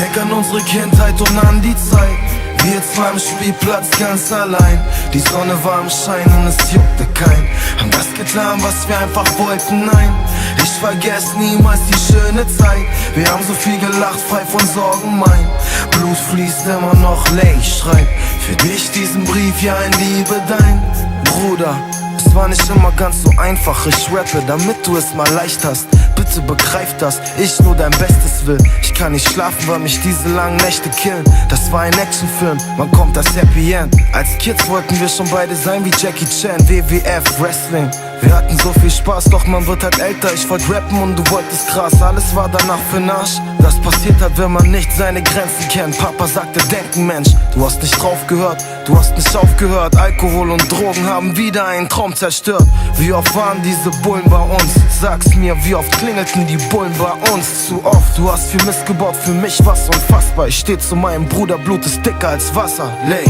denk an unsere Kindheit und an die Zeit. Wir zwei am Spielplatz ganz allein. Die Sonne war am Schein und es juckte kein. Haben das getan, was wir einfach wollten, nein. Ich vergesse niemals die schöne Zeit. Wir haben so viel gelacht, frei von Sorgen, mein Blut fließt immer noch, ich schreib für dich diesen Brief, ja in Liebe dein Bruder. Es war nicht immer ganz so einfach, ich rappe, damit du es mal leicht hast. Bitte begreif das, ich nur dein Bestes will. Ich kann nicht schlafen, weil mich diese langen Nächte killen. Das war ein Actionfilm, wann kommt das Happy End? Als Kids wollten wir schon beide sein wie Jackie Chan, WWF, Wrestling. Wir hatten so viel Spaß, doch man wird halt älter. Ich wollte rappen und du wolltest krass, alles war danach für'n Arsch. Das passiert halt, wenn man nicht seine Grenzen kennt. Papa sagte, denken Mensch, du hast nicht drauf gehört, du hast nicht aufgehört. Alkohol und Drogen haben wieder einen Traum zerstört. Wie oft waren diese Bullen bei uns? Sag's mir, wie oft klingelten die Bullen bei uns? Zu oft, du hast viel Mist gebaut, für mich was unfassbar. Ich steh zu meinem Bruder, Blut ist dicker als Wasser, Lay.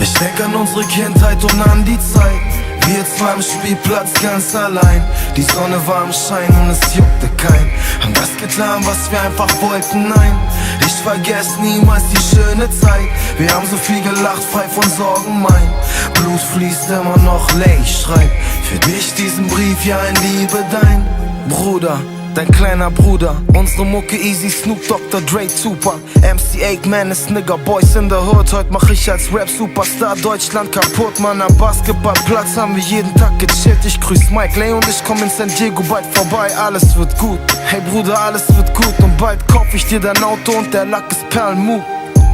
Ich denk an unsere Kindheit und an die Zeit. Wir zwei am Spielplatz ganz allein. Die Sonne war am Schein und es juckte kein. Haben das getan, was wir einfach wollten, nein. Ich vergesse niemals die schöne Zeit. Wir haben so viel gelacht, frei von Sorgen, mein Blut fließt immer noch, ich schreib für dich diesen Brief, ja in Liebe dein Bruder. Dein kleiner Bruder, unsere Mucke easy, Snoop, Dr. Dre, Tupac, MC Eggman ist Nigger, Boys in the Hood. Heute mach ich als Rap-Superstar Deutschland kaputt, Mann. Am Basketballplatz haben wir jeden Tag gechillt. Ich grüß Mike Lay und ich komm in San Diego bald vorbei. Alles wird gut, hey Bruder, alles wird gut. Und bald kauf ich dir dein Auto und der Lack ist Perlenmuh.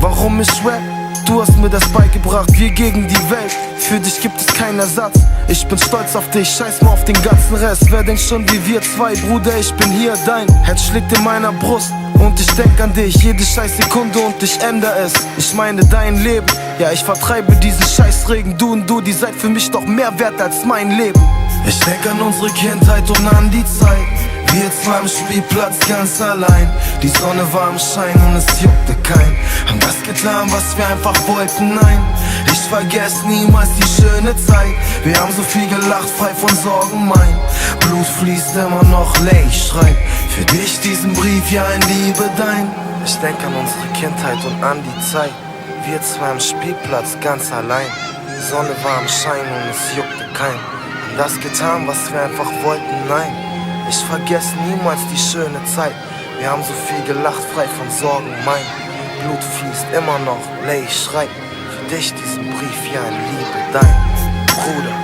Warum ich rap? Du hast mir das beigebracht, wir gegen die Welt. Für dich gibt es keinen Ersatz. Ich bin stolz auf dich, scheiß mal auf den ganzen Rest. Wer denkt schon wie wir zwei, Bruder, ich bin hier, dein Herz schlägt in meiner Brust. Und ich denk an dich, jede scheiß Sekunde und ich ändere es. Ich meine dein Leben, ja ich vertreibe diesen Scheißregen. Du und du, die seid für mich doch mehr wert als mein Leben. Ich denk an unsere Kindheit und an die Zeit. Wir zwei am Spielplatz ganz allein. Die Sonne war am Schein und es juckte kein. Haben das getan, was wir einfach wollten, nein. Ich vergesse niemals die schöne Zeit. Wir haben so viel gelacht, frei von Sorgen, mein Blut fließt immer noch, ich schreib für dich diesen Brief, ja in Liebe dein. Ich denk an unsere Kindheit und an die Zeit. Wir zwei am Spielplatz ganz allein. Die Sonne war am Schein und es juckte kein. Haben das getan, was wir einfach wollten, nein. Ich vergesse niemals die schöne Zeit. Wir haben so viel gelacht, frei von Sorgen, mein Blut fließt immer noch, ich schreib für dich diesen Brief, ja in Liebe dein Bruder.